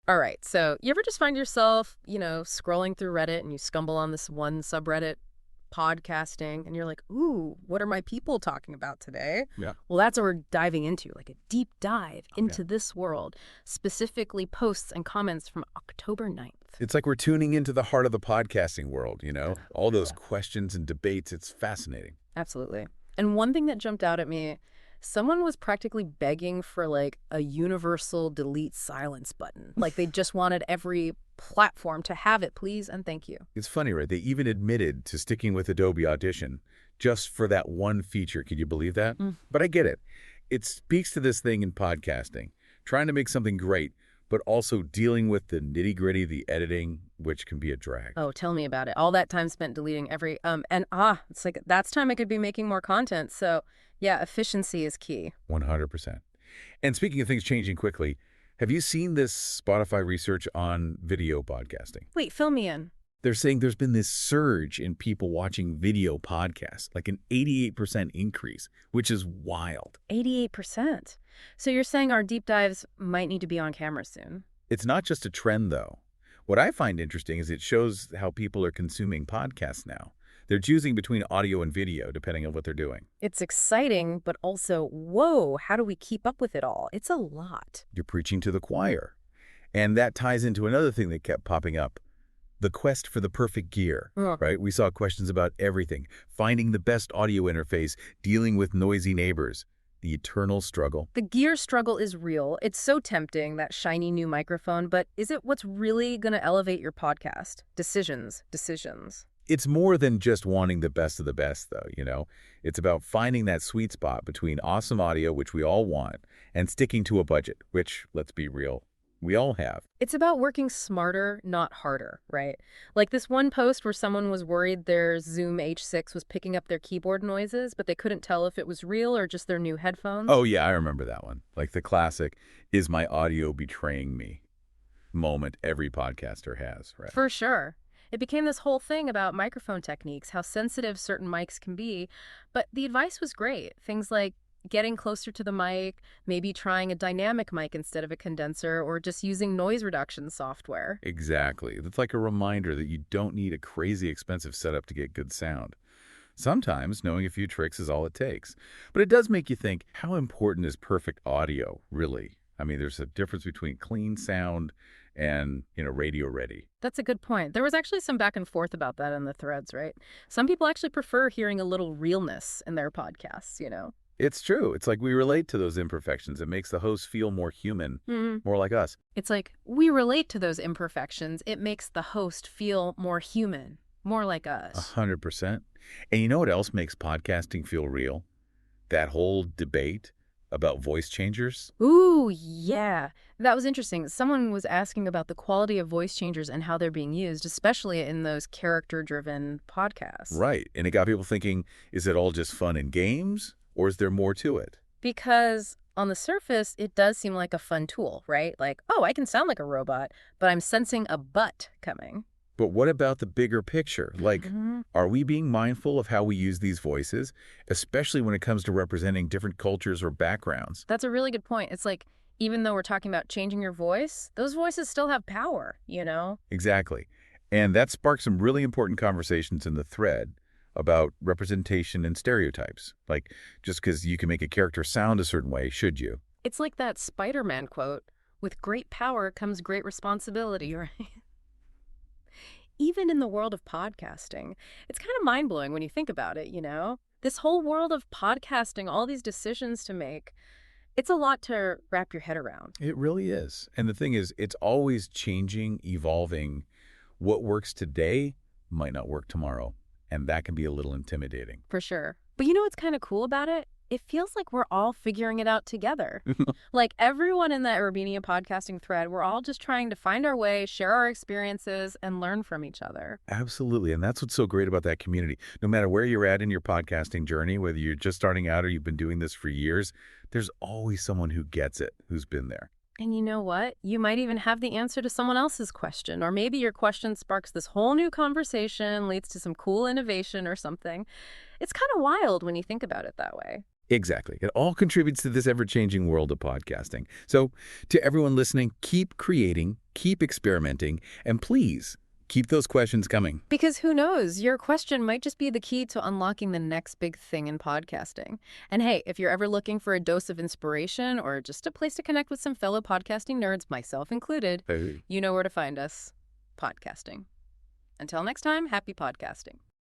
All right, so you ever just find yourself, scrolling through Reddit and you stumble on this one subreddit, podcasting, and you're like, ooh, what are my people talking about today? Yeah. Well, that's what we're diving into, like a deep dive Oh, into this world, specifically posts and comments from October 9th. It's like we're tuning into the heart of the podcasting world, all those Yeah. questions and debates. It's fascinating. Absolutely. And one thing that jumped out at me, someone was practically begging for like a universal delete silence button. Like they just wanted every platform to have it, please and thank you. It's funny, right? They even admitted to sticking with Adobe Audition just for that one feature. Can you believe that? Mm. But I get it. It speaks to this thing in podcasting, trying to make something great, but also dealing with the nitty-gritty, the editing, which can be a drag. Oh, tell me about it. All that time spent deleting every it's like that's time I could be making more content. So, yeah, efficiency is key. 100%. And speaking of things changing quickly, have you seen this Spotify research on video podcasting? Wait, fill me in. They're saying there's been this surge in people watching video podcasts, like an 88% increase, which is wild. 88%. So you're saying our deep dives might need to be on camera soon. It's not just a trend, though. What I find interesting is it shows how people are consuming podcasts now. They're choosing between audio and video, depending on what they're doing. It's exciting, but also, whoa, how do we keep up with it all? It's a lot. You're preaching to the choir. And that ties into another thing that kept popping up. The quest for the perfect gear, right? We saw questions about everything. Finding the best audio interface, dealing with noisy neighbors. The eternal struggle. The gear struggle is real. It's so tempting, that shiny new microphone, but is it what's really going to elevate your podcast? Decisions. It's more than just wanting the best of the best, though, It's about finding that sweet spot between awesome audio, which we all want, and sticking to a budget, which, let's be real, we all have. It's about working smarter, not harder, right? Like this one post where someone was worried their Zoom H6 was picking up their keyboard noises, but they couldn't tell if it was real or just their new headphones. Oh, yeah, I remember that one. Like the classic, is my audio betraying me moment every podcaster has, right? For sure. It became this whole thing about microphone techniques, how sensitive certain mics can be, but the advice was great. Things like getting closer to the mic, maybe trying a dynamic mic instead of a condenser, or just using noise reduction software. Exactly. That's like a reminder that you don't need a crazy expensive setup to get good sound. Sometimes knowing a few tricks is all it takes. But it does make you think, how important is perfect audio, really? I mean, there's a difference between clean sound and, radio ready. That's a good point. There was actually some back and forth about that in the threads, right? Some people actually prefer hearing a little realness in their podcasts. It's true. It's like we relate to those imperfections. It makes the host feel more human, more like us. It's like we relate to those imperfections. It makes the host feel more human, more like us. 100%. And you know what else makes podcasting feel real? That whole debate about voice changers. Ooh, yeah. That was interesting. Someone was asking about the quality of voice changers and how they're being used, especially in those character-driven podcasts. Right. And it got people thinking, is it all just fun and games? Or is there more to it? Because on the surface, it does seem like a fun tool, right? Like, oh, I can sound like a robot, but I'm sensing a butt coming. But what about the bigger picture? Like, are we being mindful of how we use these voices, especially when it comes to representing different cultures or backgrounds? That's a really good point. It's like, even though we're talking about changing your voice, those voices still have power, Exactly. And that sparked some really important conversations in the thread about representation and stereotypes. Like, just because you can make a character sound a certain way, should you? It's like that Spider-Man quote, with great power comes great responsibility, right? Even in the world of podcasting, it's kind of mind-blowing when you think about it, This whole world of podcasting, all these decisions to make, it's a lot to wrap your head around. It really is. And the thing is, it's always changing, evolving. What works today might not work tomorrow. And that can be a little intimidating. For sure. But you know what's kind of cool about it? It feels like we're all figuring it out together. Like everyone in that Urbania podcasting thread, we're all just trying to find our way, share our experiences, and learn from each other. Absolutely. And that's what's so great about that community. No matter where you're at in your podcasting journey, whether you're just starting out or you've been doing this for years, there's always someone who gets it, who's been there. And you know what? You might even have the answer to someone else's question, or maybe your question sparks this whole new conversation, leads to some cool innovation or something. It's kind of wild when you think about it that way. Exactly. It all contributes to this ever-changing world of podcasting. So, to everyone listening, keep creating, keep experimenting, and please keep those questions coming. Because who knows, your question might just be the key to unlocking the next big thing in podcasting. And hey, if you're ever looking for a dose of inspiration or just a place to connect with some fellow podcasting nerds, myself included, Hey. you know where to find us. Podcasting. Until next time, happy podcasting.